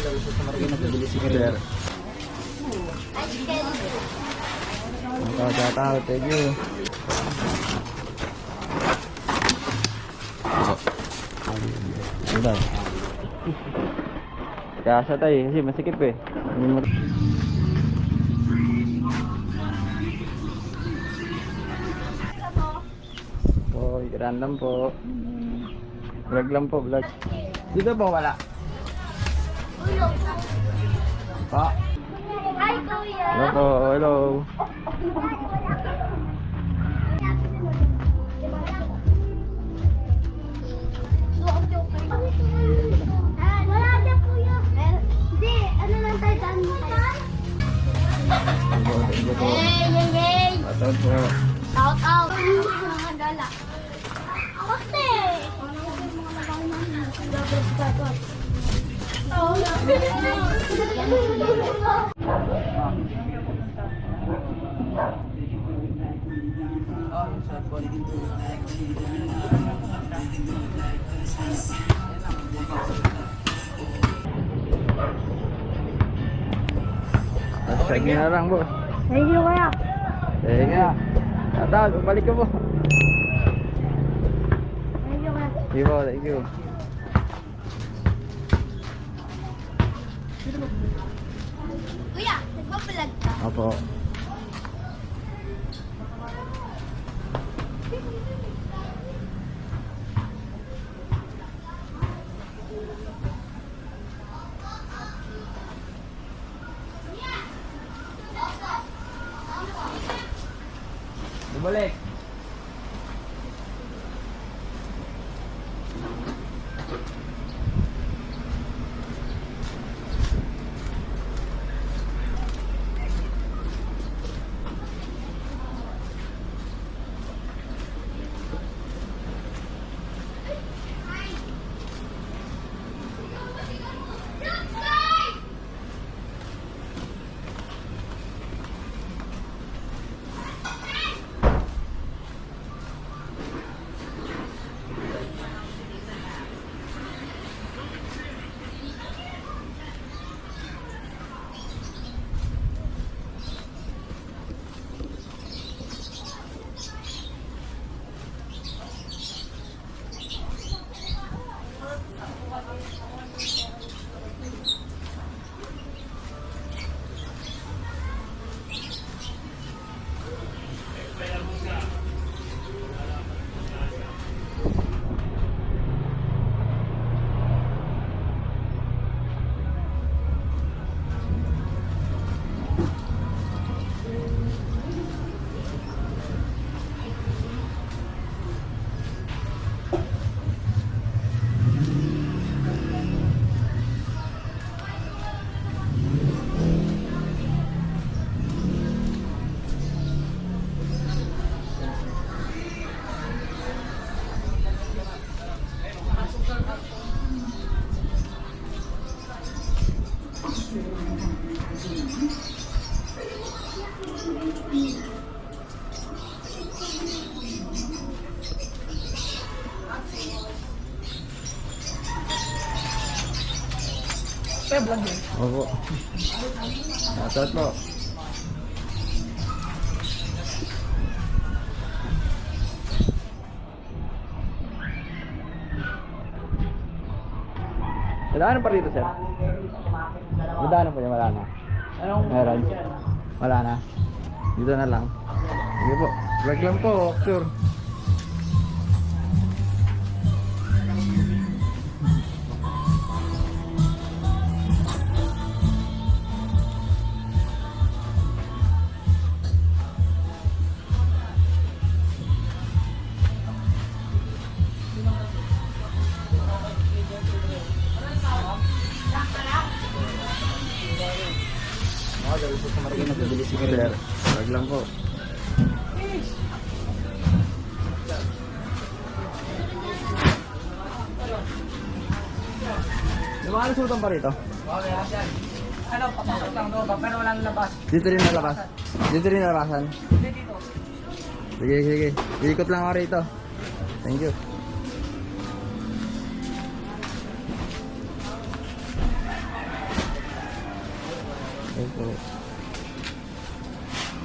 Sir. Tao, thank you. Udah. Kasa tayo kasi masikip eh. Oh, random po. Vlog lang po, vlog. Dito po wala. Pa. Hi, Kuya. Hello po, hello. Wala dyan, Kuya. Hindi, ano lang tayo daan mo tayo? Hey. Atod po. Shout out. Mga gala. Bakte. Hashtag nyo na lang po. Thank you, Kuya. Thank you. Atod, balik ka po. Thank you, Kuya. Thank you po, thank you. Kuya, nagpapalag ka. Opo. Balik. Opo. Atod po. Wala pa rito, sir? Wala po niya, wala na. Meron? Wala na. Dito na lang. Sige po. Vlog lang po, sure. Sir, wag lang po. Lumakas sultan pa rito? Ano, papasok lang doon, pero walang labas. Dito rin nalabas? Dito rin nalabasan? Dito. Sige, sige. Ikot lang ako rito. Thank you.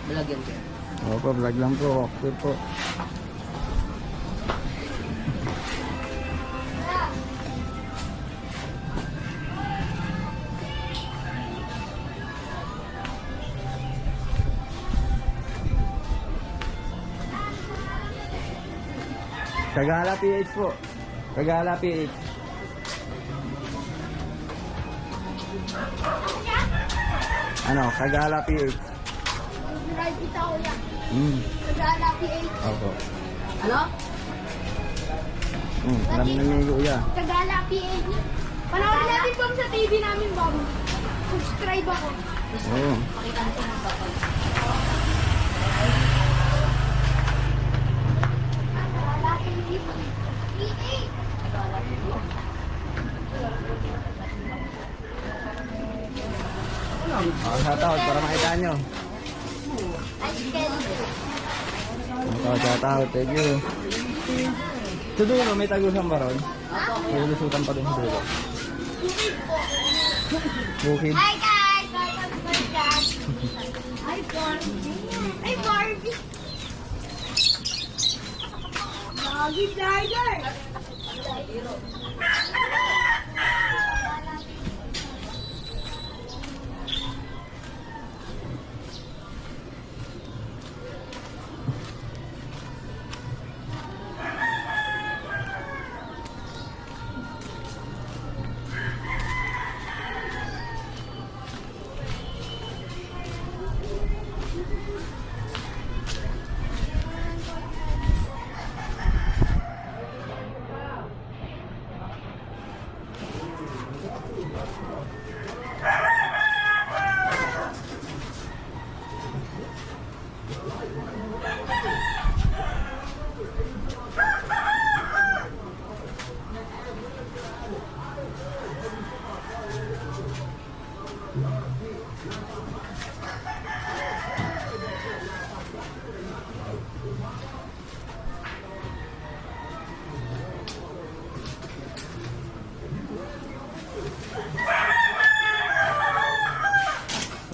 Vlog yan sir. Opo, vlog lang po. Okay po. Kagala PH po. Kagala PH. Ano? Kagala PH. Drive kita kuya. Kagala PH. Opo. Ano? Alam na ni Kuya. Kagala PH. Panoorin natin po sa TV namin, Bob. Subscribe ako. Oo. Kagala PH. Shoutout para makita nyo. Shoutout. Thank you. Sa dulo, may tagusan ba ron? May lusutan pa din sa dulo. Bukid. Hi guys! Welcome to my channel. Hi Barbie. Hi Barbie. Doggy Tiger.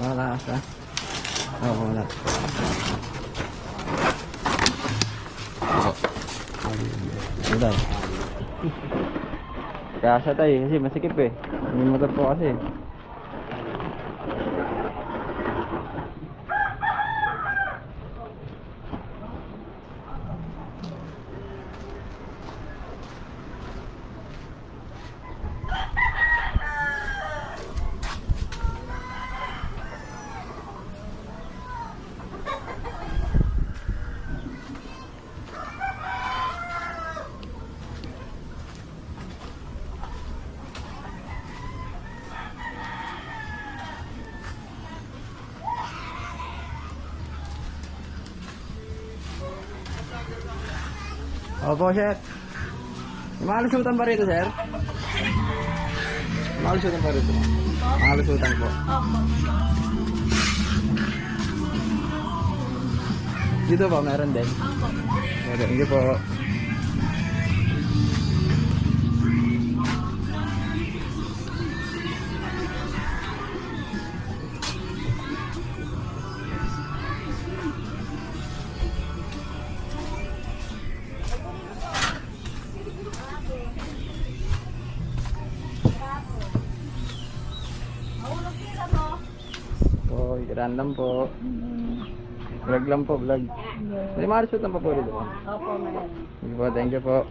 Wala ka. Oo, wala. Uday. Kaya siya tayo kasi masikip eh. May motor po kasi. Opo, sir. May malusutan pa rito, sir? Malusutan pa rito. Malusutan po. Dito ba? Meron din? Meron. Hindi po. Random po. Vlog lang po, vlog. May marisot lang pa po dito. Opo, meron. Sige po, thank you po.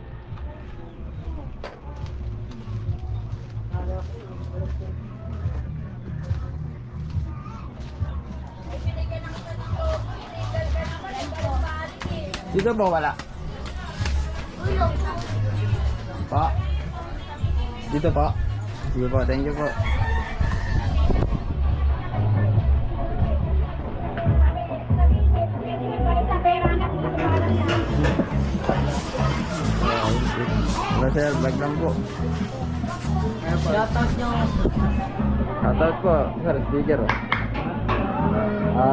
Dito po wala. Pa. Dito po. Sige po, thank you po. Wala sir, vlog lang po. Shoutout nyo. Shoutout po, sir, speaker.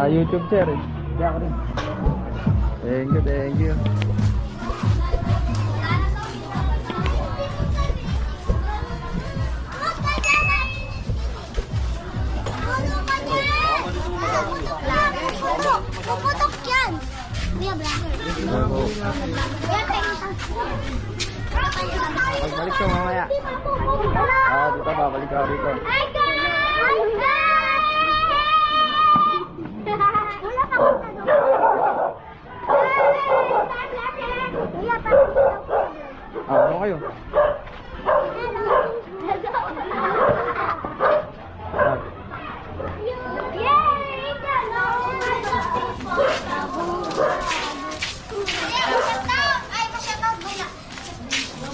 YouTube sir. Diyan ko rin. Thank you, thank you. ko mamaya. Ah, dito babalik ako dito. Hi guys! Wala ka ba Ah, ano kayo?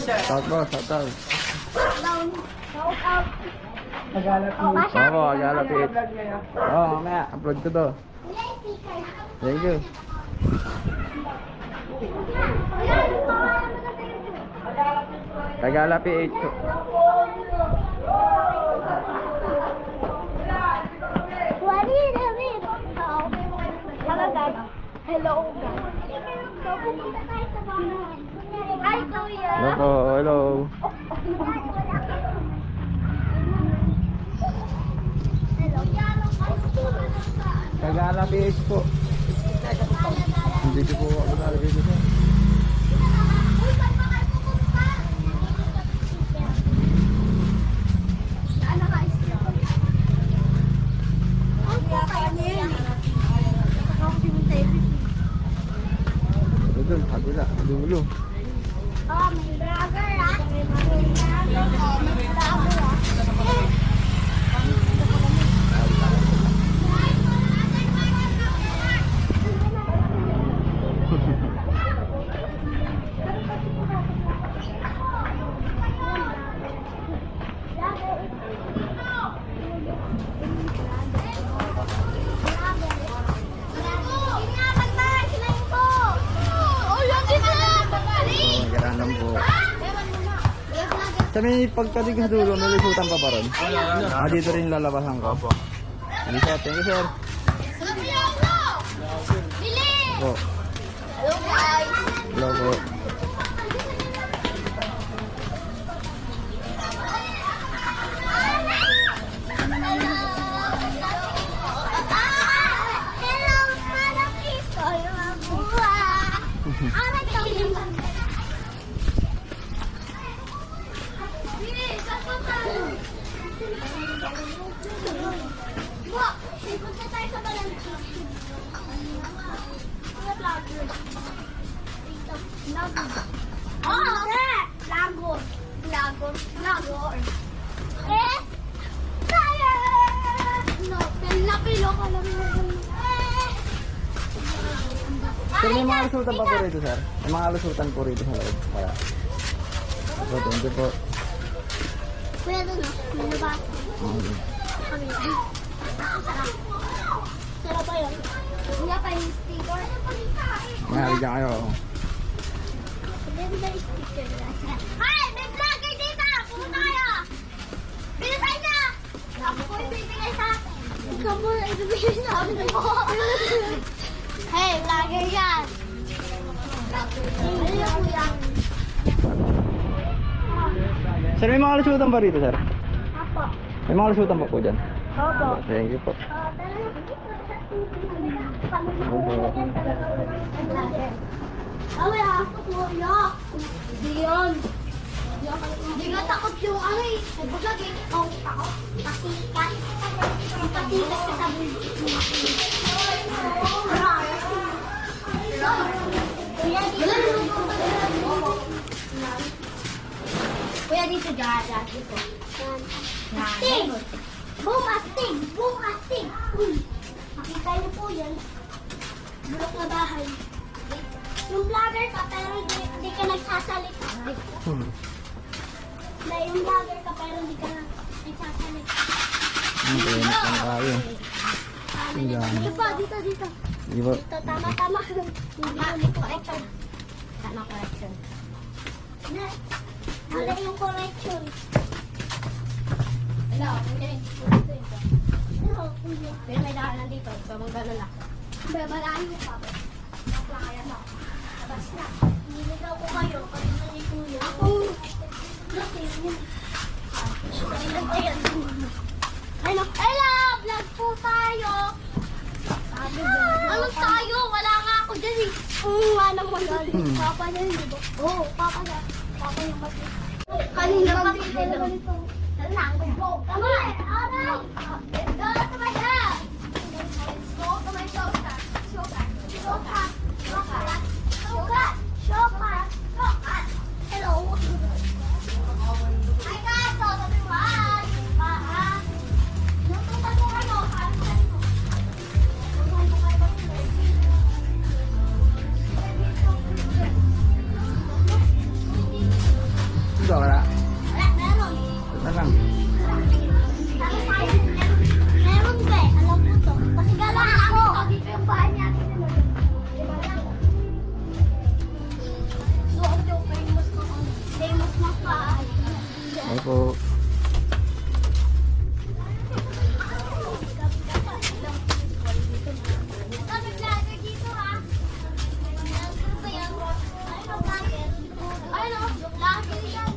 Ah, shout out, shout out. Oo, magalapit. Oo, mamaya, upload ko to. Thank you. Tagalapit. Hello guys. Hi Kuya. Hello po, hello. Tagalapit po. Hindi ko ako nalagay dito. Ito, kabila, dulo. Oh, may vlogger ah. May vlogger ah. Magandang po. Sa may pagkadig sa dulo, may lusutan pa ba ron? Ah, dito rin lalabasan ko. Ano sir? Thank you sir. Po. Hello guys. Hello po. Sir, may mga lusutan pa po rito, sir. May mga lusutan po rito sa loob. Kaya. So, thank you po. Kuya doon, may nabasa. Okay. Sarap ba yun? Wala pa yung sticker. Mayari dyan kayo. Ganda yung sticker. Hi! May vlogger dito! Pumunta kayo! Bilisay na! Ako po ibibigay sa atin. Ikaw mo na ibibigay sa akin mo. Hey, vlogger yan! Ano yung kuya? Sir, may mga lusutan pa rito, sir. Apo. May mga lusutan pa po dyan. Opo. Thank you po. Awe ako kuya. Hindi yun. Hindi nga takot yung ano eh. Ay bulag eh. Oh, takot. Pasikat. Pasikat ka sa buhay. Kuya dito. Kuya dito dyan. Dito. Astig! Boom, astig! Boom, astig! Uy! Makita niyo po yan. Bulok na bahay. Yung vlogger ka pero hindi ka nagsasalita. Na yung vlogger ka pero hindi ka nagsasalita. Okay, lang tayo. Dito pa, dito. Di ba? Dito, tama. Hindi correction. Tama correction. Wala yung correction. Hello, okay. Pero may daanan dito. So, mong gano'n lang. Malayo pa. Kaya mo. Labas na. Niligaw ko kayo. Kasi mali kuya. Ako. Ano? Hello! Vlog po tayo. Ano tayo? Wala nga ako dyan eh. Nga naman. Papa niya, hindi ba? Oo, papa niya. Papa yung mati. Kanina pa dito. Lang, go. Come on. Alright. Let's go to my house. Let's go to my showcase. Hello. Hi guys, so everyone. Nandun pa po kayo. Ito, wala. Wala, meron. Ito lang. Meron ba eh? Alam mo to. Kasi gala ako. Dito yung bahay niya. So, ako yung famous na bahay. Ay po. Kami vlogger dito ha. Ano ba yan? Ano vlogger? Ano? Vlogger yan.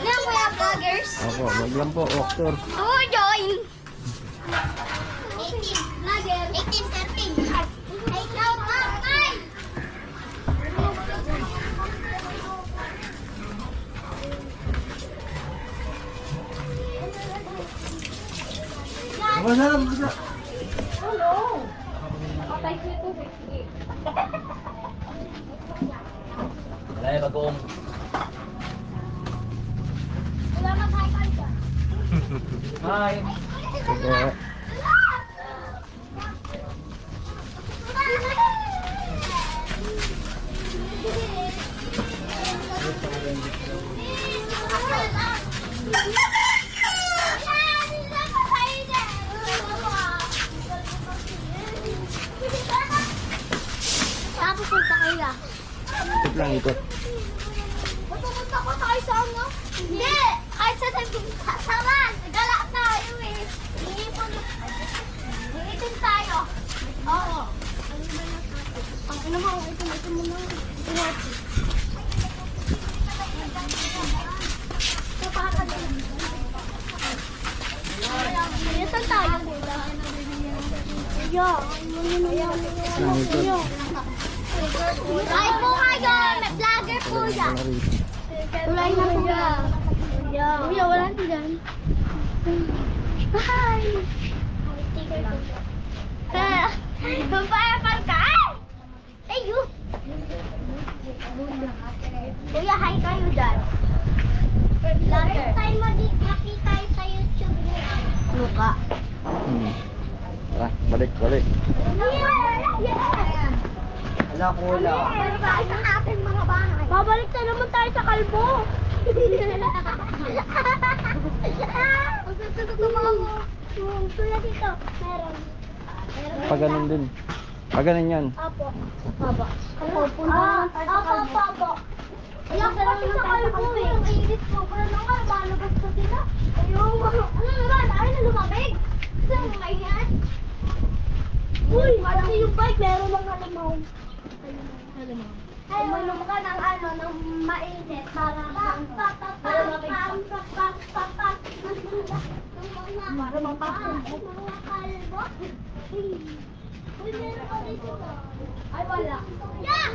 Yan kuya vloggers. Opo, wag lang po, Oktor. Oh, join. 18 vlogger. 18, 13. Ay, shout out, guys. Wala yung bagoong. Wala mag-hi-hi ka. Hi. Opo. Tapos punta kayo. Ikot lang, ikot. Pupunta ko tayo sa ano? Hindi! Kahit sa saman! Gala tayo eh! Iitin tayo! Oo! Ang ina mo, ito mo na. Saan tayo? Lang, ikot. Kahit po kayo! May vlogger po yan! Tulay na po yan. Kuya, wala na dyan. Hi! Babayapal ka! Ay, you! Kuya, hi kayo dyan. Last time makita sa YouTube niya. Luka. Tara, balik, balik. Wala ko wala. Pero tayo sa ating mga bahay. Babalik na naman tayo sa kalbo. Kuya dito, meron. Pag ganun din. Pag ganun yan. Apo. Baba. Apo, punta naman tayo sa kalbo. Apo. Ilang ko kasi sa kalbo eh. Ang init ko. Pero nang nga, malabas ko sila. Ayun. Ano naman? Ay, na lumabig. Saan nga yan? Uy, malaki yung bike. Meron lang halimaw. Ay, uminom ka ng ano, ng mainit. Para ay, wala. Yeah!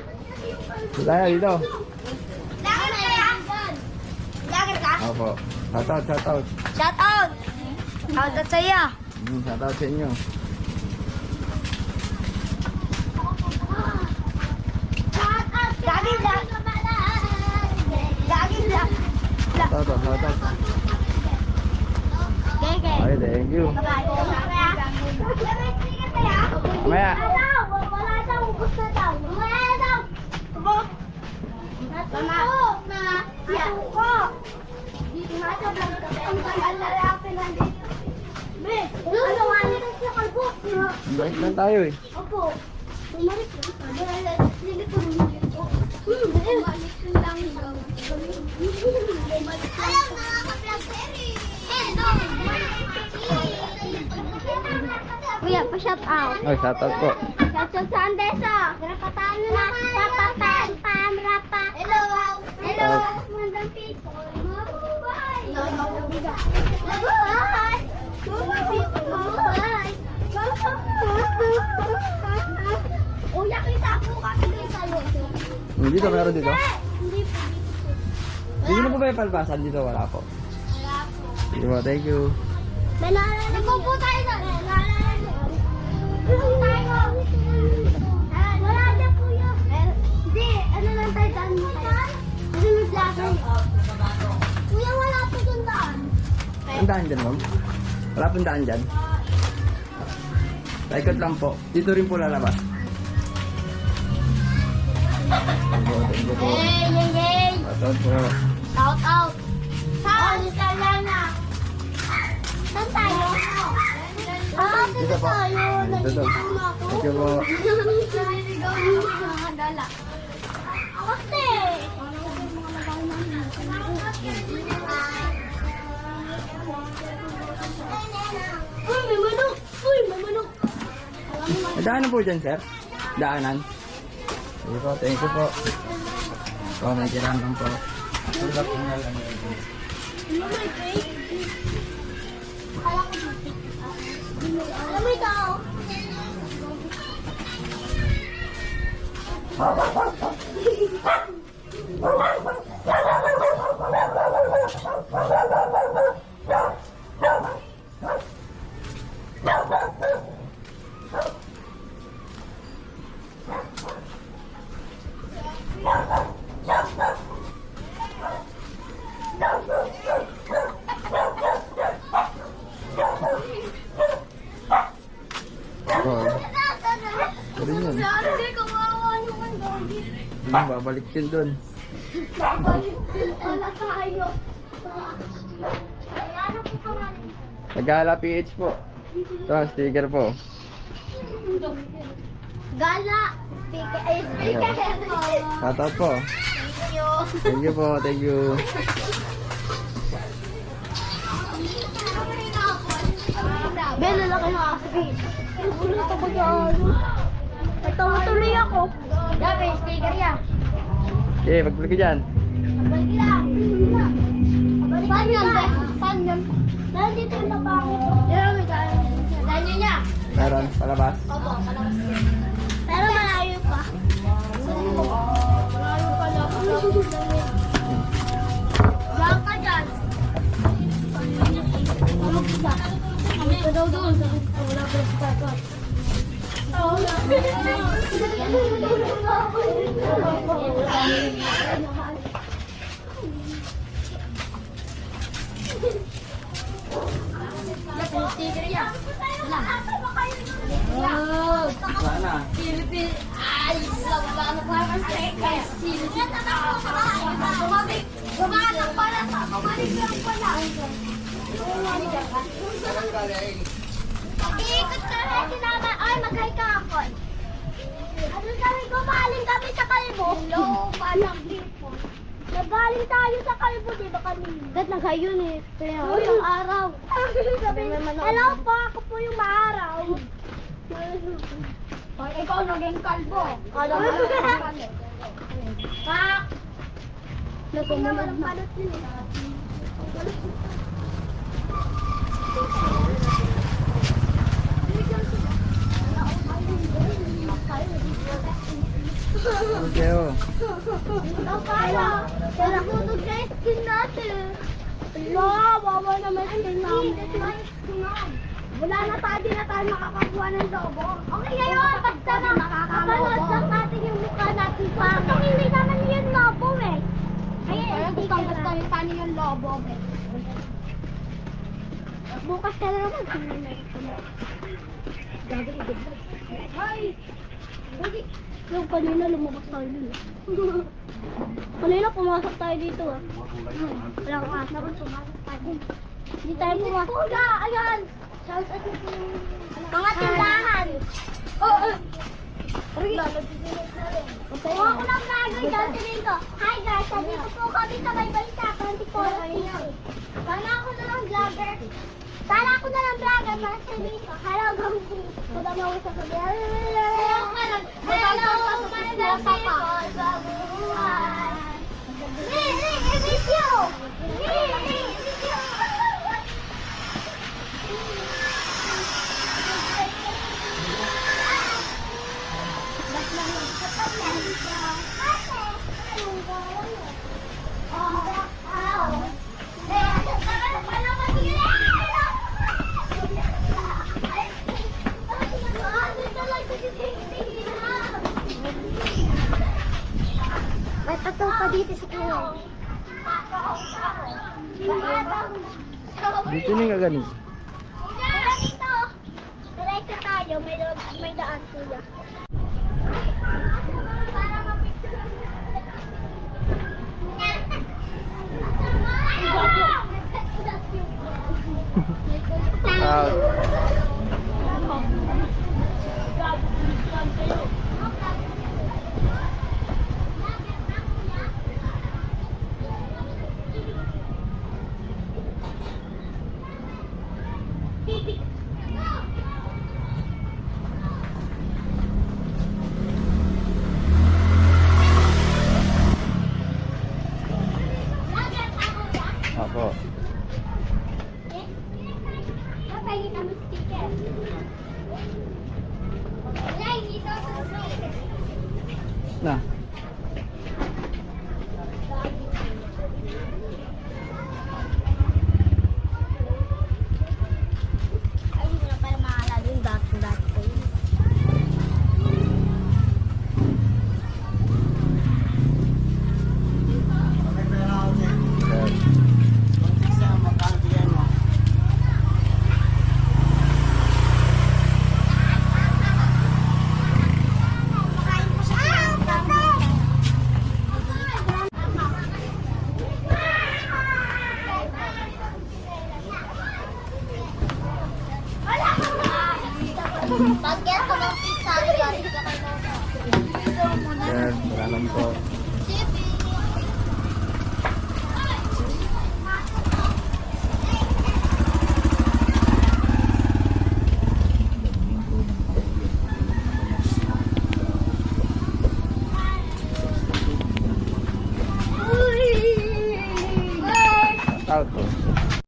Dito tayo, dito. Lager ka yan? Lager ka? Opo. Shoutout, shoutout. Shout out! Shout out sa'yo. Shoutout sa inyo. Lagi lang. Lagi lang. Shoutout, shoutout. Gege. Ay, thank you. Mamaya. Wala daw. Gusto daw. Wala daw. Natuko na. Natuko. Dito na sa vlog kasi ang tagal na lalaki nandito. Be, ano nga nito sa kalbo? Balik lang tayo eh. Opo. Bumalik ko. Bumalik ko. Bumalik ko lang daw. Ayaw na ako vlog series. Kuya, pa-shout out. Ay, shoutout po. Shout out sa Andesa. Rapatan na. Rapatan. Pam, rapa. Hello. Hello. Mandang people. Mabuhay. Mabuhay. Mabuhay. Kuya, kita po kami doon sa Dito, meron dito. Hindi po. Hindi na po ba yung palpasan? Dito wala po. Wala po. Sige po, thank you. May naalala po tayo doon. Naalala doon. Tayo. Wala dyan po yun. Hindi, ano lang tayo daan mo tayo. Kasi may plaza. Kuya, wala po dun daan. Ang daan dyan, ma'am? Wala pong daan dyan. Paikot lang po. Dito rin po lalabas. Thank you po. Yay! Shout out po. Shout out. Saan? Salana. Saan tayo? Dito po. Dito. Thank you po. Naliligaw yung mga dala. Kasi. Uy, may manok! Uy, may manok! Daanan po dyan, sir. Daanan. Sige po, thank you po. Po, may kirandang po. Tulap po nga lang. Ano may cake? Kala ko matik. Alam mo ito? Oo. Pwede yun. Hindi, kawawa naman doggy. Babalik yun dun. Babalik din pala tayo. Ano po pangalan? Nagala PH po. Ito, sticker po. Gala. Speaker. Shout out po. Thank you. Thank you po, thank you. Ben, lalaki na kasi. Ulit ako dyan. Nagtawa tuloy ako. Dapat, sticker yan. Okay, pagbalik ko dyan. Balik lang. Saan yan, Ben? Saan yan? Nandito yung napangit. Yan, may gano'n. Ganyan niya. Meron, palabas. Opo, palabas yan. Pero malayo pa. Malayo pa lang. Diyan ka dyan. Ito daw doon. Wala pa sa patot. Sticker yan. Sana. Philippines. Ay, wala na pa ang sticker. Philippines. Bumalik pala sa. Bumalik lang pala. Iikot ka rin sinama. Ay, mag-hi ka ako. Ano kami, gumaling kami sa kalbo. Hello, palang dito. Nagaling tayo sa kalbo, di ba kanina? Dad, nag-hi yun eh. Kaya, yung araw. Hello po, ako po yung maaraw. Ay, ikaw naging kalbo. Alam mo na. Pak! Nasumunod na. Okay, oh. Kaya, nagtutog na yung skin natin. Wawa naman skin namin. Wala na tayo, di na tayo makakakuha ng lobo. Okay ngayon, basta na makakapanood lang natin yung mukha natin pa. Kung hindi naman yung lobo eh. Kaya gusto rin paano yung lobo eh. Bukas ka na naman. Ay! Yung kanina lumabas tayo dun. Kanina pumasok tayo dito ah. Walang asa. Pumasok tayo. Hindi tayo pumasok. Kuya! Ayan! Mga tindahan! Oo! Kuha ko ng vlogger dyan dito. Hi guys! Dito po kami sa Baybalita. Sana ako na ng vlogger. Sana ako na ng vlogger. Master dito. Hello guys! Kuda mo sa sabi. Hello! Hello! Mga people sa buhay. I miss you! I miss you! Ba't lang May tattoo pa dito sa kuya. Dito na yung ganun. Tara dito. Diretso tayo. May daan kuya. Para mapicture. Ako. Papalit ang sticker. Wala, dito sa sticker. Na. Ay, hindi na pala maalala yung dati ko yun. Sir. Makain po siya. Pag-get ko ng pizza, galing ka kayo. Sir, wala lang po.